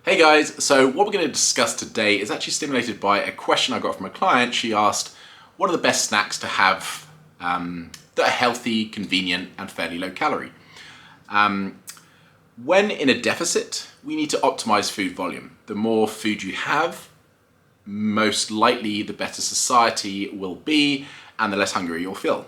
Hey guys, so what we're going to discuss today is actually stimulated by a question I got from a client. She asked, what are the best snacks to have that are healthy, convenient, and fairly low calorie? When in a deficit, we need to optimize food volume. The more food you have, most likely the better society will be and the less hungry you'll feel.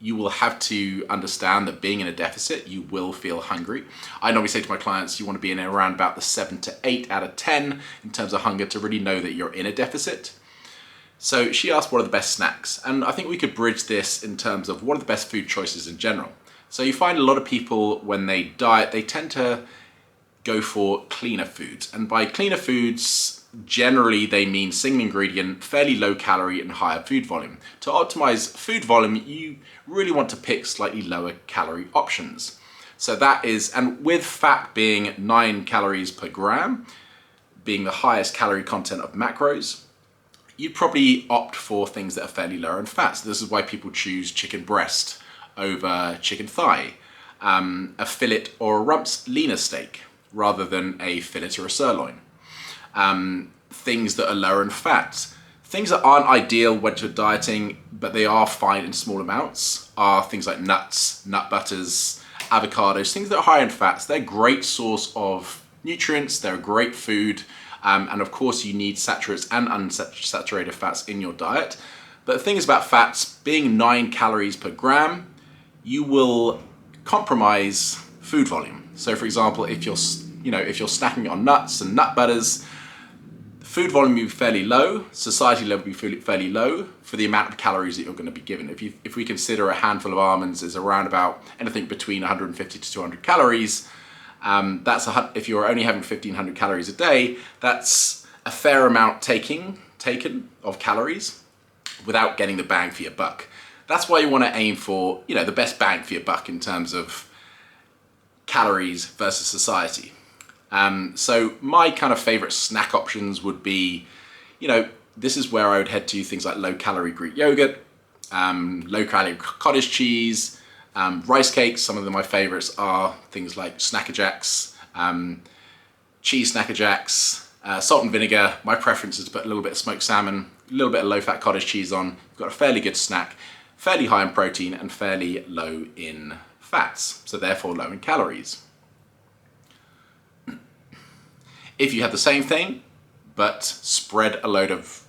You will have to understand that being in a deficit, you will feel hungry. I normally say to my clients, you want to be in around about the 7 to 8 out of 10 in terms of hunger to really know that you're in a deficit. So she asked, what are the best snacks? And I think we could bridge this in terms of what are the best food choices in general. So you find a lot of people, when they diet, they tend to go for cleaner foods. And by cleaner foods, generally they mean single ingredient, fairly low calorie and higher food volume. To optimize food volume, you really want to pick slightly lower calorie options. So that is, and with fat being 9 calories per gram, being the highest calorie content of macros, you'd probably opt for things that are fairly lower in fat. So this is why people choose chicken breast over chicken thigh, a fillet or a rump's leaner steak, rather than a fillet or a sirloin. Things that are lower in fat. Things that aren't ideal when you're dieting, but they are fine in small amounts, are things like nuts, nut butters, avocados, things that are high in fats. They're a great source of nutrients, they're a great food, and of course you need saturated and unsaturated fats in your diet. But the thing is about fats, being 9 calories per gram, you will compromise food volume. So for example, if you're snacking on nuts and nut butters, food volume will be fairly low, satiety level will be fairly low for the amount of calories that you're going to be given. If we consider a handful of almonds is around about anything between 150 to 200 calories, if you're only having 1,500 calories a day, that's a fair amount taken of calories without getting the bang for your buck. That's why you want to aim for, the best bang for your buck in terms of calories versus satiety. So my kind of favorite snack options would be, this is where I would head to things like low calorie Greek yogurt, low calorie cottage cheese, rice cakes. Some of my favorites are things like Snacker Jacks, cheese Snacker Jacks, salt and vinegar. My preference is to put a little bit of smoked salmon, a little bit of low fat cottage cheese on. You've got a fairly good snack, fairly high in protein and fairly low in fats, so therefore low in calories. If you have the same thing, but spread a load of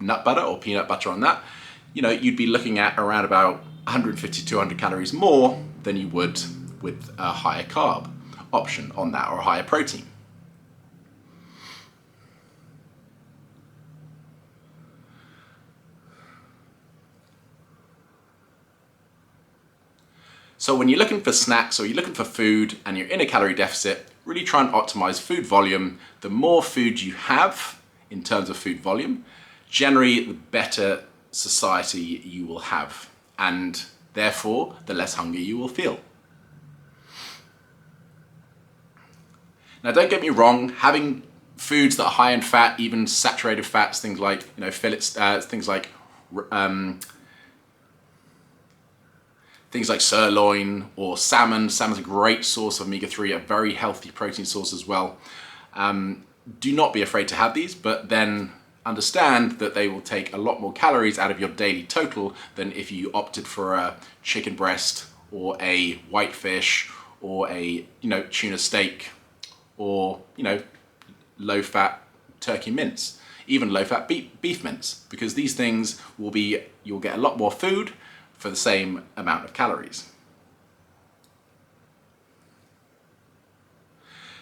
nut butter or peanut butter on that, you'd be looking at around about 150 to 200 calories more than you would with a higher carb option on that or a higher protein. So when you're looking for snacks or you're looking for food and you're in a calorie deficit, really try and optimize food volume. The more food you have in terms of food volume, generally the better society you will have, and therefore the less hungry you will feel. Now don't get me wrong, having foods that are high in fat, even saturated fats, things like fillets, things like sirloin or salmon. Salmon's a great source of omega-3, a very healthy protein source as well. Do not be afraid to have these, but then understand that they will take a lot more calories out of your daily total than if you opted for a chicken breast or a whitefish or a tuna steak or low-fat turkey mince, even low-fat beef mince, because these things you'll get a lot more food for the same amount of calories.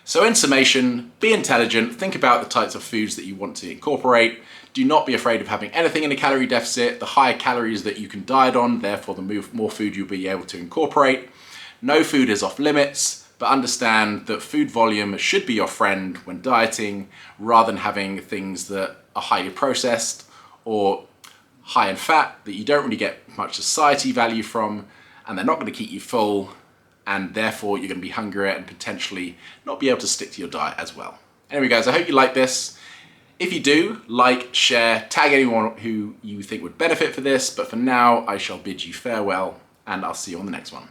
So in summation, be intelligent, think about the types of foods that you want to incorporate. Do not be afraid of having anything in a calorie deficit. The higher calories that you can diet on, therefore the more food you'll be able to incorporate. No food is off limits, but understand that food volume should be your friend when dieting, rather than having things that are highly processed or high in fat that you don't really get much satiety value from, and they're not going to keep you full, and therefore you're going to be hungrier and potentially not be able to stick to your diet as well. Anyway guys, I hope you like this. If you do, like, share, tag anyone who you think would benefit for this, but for now I shall bid you farewell and I'll see you on the next one.